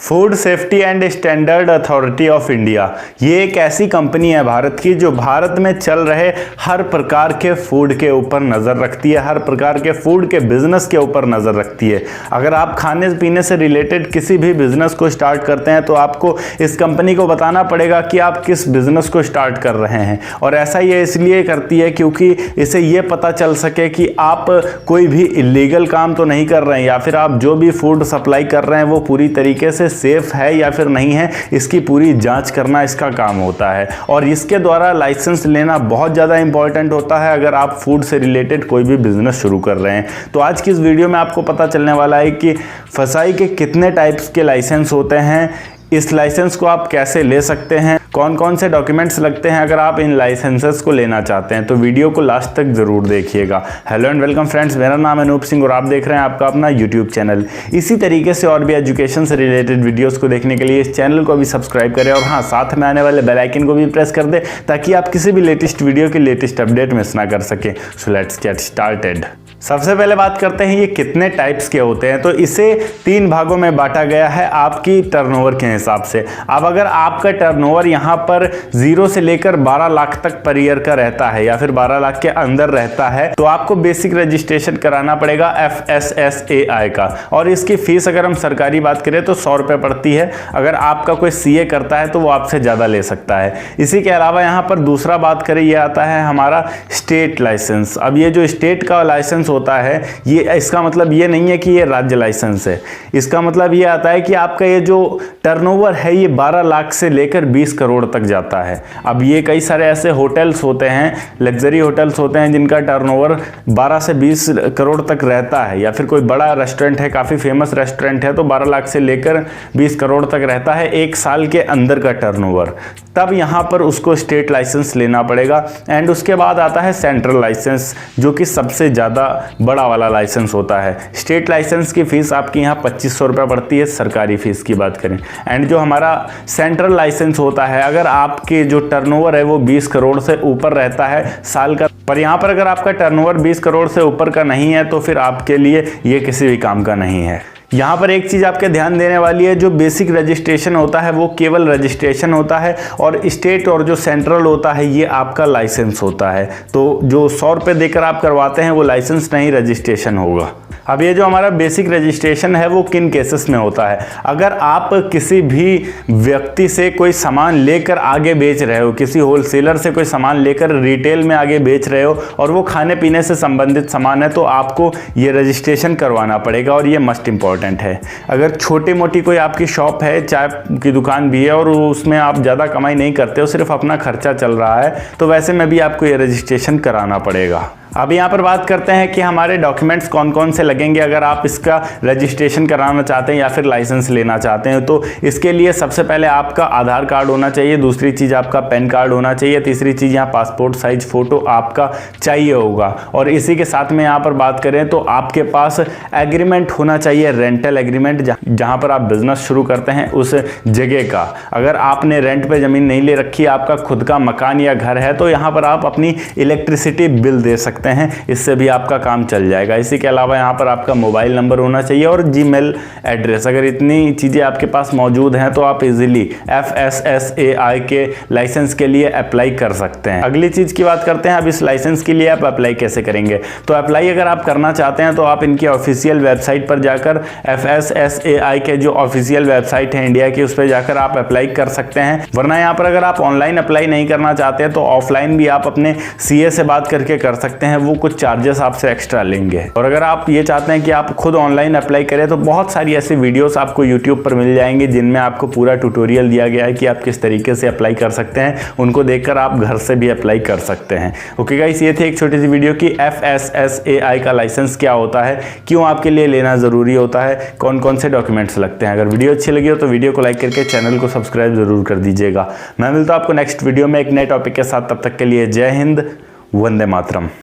Food safety and standard authority of India, ये एक ऐसी कंपनी है भारत की जो भारत में चल रहे हर प्रकार के फूड के ऊपर नज़र रखती है, हर प्रकार के फूड के बिजनेस के ऊपर नज़र रखती है। अगर आप खाने पीने से रिलेटेड किसी भी बिजनेस को स्टार्ट करते हैं तो आपको इस कंपनी को बताना पड़ेगा कि आप किस बिजनेस को स्टार्ट कर रहे हैं। और ऐसा ये इसलिए करती है क्योंकि इसे ये पता चल सके कि आप कोई भी इलीगल काम तो नहीं कर रहे हैं, या फिर आप जो भी फूड सप्लाई कर रहे हैं वो पूरी तरीके से सेफ है या फिर नहीं है, इसकी पूरी जांच करना इसका काम होता है। और इसके द्वारा लाइसेंस लेना बहुत ज़्यादा इंपॉर्टेंट होता है अगर आप फूड से रिलेटेड कोई भी बिजनेस शुरू कर रहे हैं। तो आज की इस वीडियो में आपको पता चलने वाला है कि फसाई के कितने टाइप्स के लाइसेंस होते हैं, इस लाइसेंस को आप कैसे ले सकते हैं, कौन कौन से डॉक्यूमेंट्स लगते हैं अगर आप इन लाइसेंसेस को लेना चाहते हैं। तो वीडियो को लास्ट तक जरूर देखिएगा। हेलो एंड वेलकम फ्रेंड्स, मेरा नाम है अनूप सिंह और आप देख रहे हैं आपका अपना यूट्यूब चैनल। इसी तरीके से और भी एजुकेशन से रिलेटेड वीडियोस को देखने के लिए इस चैनल को भी सब्सक्राइब करें और हाँ, साथ में आने वाले बेल आइकन को भी प्रेस कर दें ताकि आप किसी भी लेटेस्ट वीडियो की लेटेस्ट अपडेट मिस ना कर सकें। So let's get started. सबसे पहले बात करते हैं ये कितने टाइप्स के होते हैं। तो इसे 3 भागों में बांटा गया है आपकी टर्नओवर के हिसाब से। अब अगर आपका टर्नओवर यहाँ पर 0 से लेकर 12 लाख तक पर ईयर का रहता है या फिर 12 लाख के अंदर रहता है तो आपको बेसिक रजिस्ट्रेशन कराना पड़ेगा FSSAI का। और इसकी फीस अगर हम सरकारी बात करें तो 100 रुपये पड़ती है। अगर आपका कोई CA करता है तो वो आपसे ज़्यादा ले सकता है। इसी के अलावा यहाँ पर दूसरा बात करें, ये आता है हमारा स्टेट लाइसेंस। अब ये जो स्टेट का लाइसेंस होता है, ये इसका मतलब ये नहीं है कि ये राज्य लाइसेंस है। इसका मतलब ये आता है कि आपका ये जो टर्नओवर है ये 12 लाख से लेकर 20 करोड़ तक जाता है। अब ये कई सारे ऐसे होटल्स होते हैं, लग्जरी होटल्स होते हैं जिनका टर्नओवर 12 से 20 करोड़ तक रहता है, या फिर कोई बड़ा रेस्टोरेंट है, काफ़ी फेमस रेस्टोरेंट है तो 12 लाख से लेकर 20 करोड़ तक रहता है एक साल के अंदर का टर्नओवर। तब यहाँ पर उसको स्टेट लाइसेंस लेना पड़ेगा। एंड उसके बाद आता है सेंट्रल लाइसेंस, जो कि सबसे ज़्यादा बड़ा वाला लाइसेंस होता है। स्टेट लाइसेंस की फीस आपकी यहाँ 2500 रुपये पड़ती है, सरकारी फीस की बात करें। एंड जो हमारा सेंट्रल लाइसेंस होता है, अगर आपके जो टर्नओवर है वो 20 करोड़ से ऊपर रहता है साल का, पर यहाँ पर अगर आपका टर्नओवर 20 करोड़ से ऊपर का नहीं है तो फिर आपके लिए ये किसी भी काम का नहीं है। यहाँ पर एक चीज़ आपके ध्यान देने वाली है, जो बेसिक रजिस्ट्रेशन होता है वो केवल रजिस्ट्रेशन होता है, और स्टेट और जो सेंट्रल होता है ये आपका लाइसेंस होता है। तो जो 100 रुपये देकर आप करवाते हैं वो लाइसेंस नहीं, रजिस्ट्रेशन होगा। अब ये जो हमारा बेसिक रजिस्ट्रेशन है वो किन केसेस में होता है, अगर आप किसी भी व्यक्ति से कोई सामान लेकर आगे बेच रहे हो, किसी होलसेलर से कोई सामान लेकर रिटेल में आगे बेच रहे हो और वो खाने पीने से संबंधित सामान है तो आपको ये रजिस्ट्रेशन करवाना पड़ेगा और ये मस्ट इम्पॉर्टेंट है। अगर छोटी मोटी कोई आपकी शॉप है, चाय की दुकान भी है और उसमें आप ज़्यादा कमाई नहीं करते हो, सिर्फ अपना खर्चा चल रहा है, तो वैसे में भी आपको ये रजिस्ट्रेशन कराना पड़ेगा। अब यहाँ पर बात करते हैं कि हमारे डॉक्यूमेंट्स कौन कौन से लगेंगे अगर आप इसका रजिस्ट्रेशन कराना चाहते हैं या फिर लाइसेंस लेना चाहते हैं। तो इसके लिए सबसे पहले आपका आधार कार्ड होना चाहिए, दूसरी चीज़ आपका पैन कार्ड होना चाहिए, तीसरी चीज़ यहाँ पासपोर्ट साइज फ़ोटो आपका चाहिए होगा। और इसी के साथ में यहाँ पर बात करें तो आपके पास एग्रीमेंट होना चाहिए, रेंटल एग्रीमेंट, जहाँ पर आप बिजनेस शुरू करते हैं उस जगह का। अगर आपने रेंट पर ज़मीन नहीं ले रखी, आपका खुद का मकान या घर है, तो यहाँ पर आप अपनी इलेक्ट्रिसिटी बिल दे सकते हैं, इससे भी आपका काम चल जाएगा। इसी के अलावा यहाँ पर आपका मोबाइल नंबर होना चाहिए और जीमेल एड्रेस। अगर इतनी चीज़ें आपके पास मौजूद हैं तो आप इजीली FSSAI के लाइसेंस के लिए अप्लाई कर सकते हैं। अगली चीज़ की बात करते हैं, अब इस लाइसेंस के लिए आप अप्लाई कैसे करेंगे। तो अप्लाई अगर आप करना चाहते हैं तो आप इनकी ऑफिशियल वेबसाइट पर जाकर, FSSAI के जो ऑफिशियल वेबसाइट है इंडिया की, उस पर जाकर आप अप्लाई कर सकते हैं। वरना यहाँ पर अगर आप ऑनलाइन अप्लाई नहीं करना चाहते हैं तो ऑफलाइन भी आप अपने CA से बात करके कर सकते हैं, वो कुछ चार्जेस आपसे एक्स्ट्रा लेंगे। और अगर आप ये चाहते हैं कि आप खुद ऑनलाइन अप्लाई करें तो बहुत सारी ऐसी वीडियोस आपको यूट्यूब पर मिल जाएंगी जिनमें आपको पूरा ट्यूटोरियल दिया गया है कि आप किस तरीके से अप्लाई कर सकते हैं। उनको देखकर आप घर से भी अप्लाई कर सकते हैं। ओके गाइस, ये थी एक छोटी सी वीडियो की FSSAI का लाइसेंस क्या होता है, क्यों आपके लिए लेना ज़रूरी होता है, कौन कौन से डॉक्यूमेंट्स लगते हैं। अगर वीडियो अच्छी लगी हो तो वीडियो को लाइक करके चैनल को सब्सक्राइब जरूर कर दीजिएगा। मैं मिलता हूँ आपको नेक्स्ट वीडियो में एक नए टॉपिक के साथ। तब तक के लिए जय हिंद, वंदे मातरम।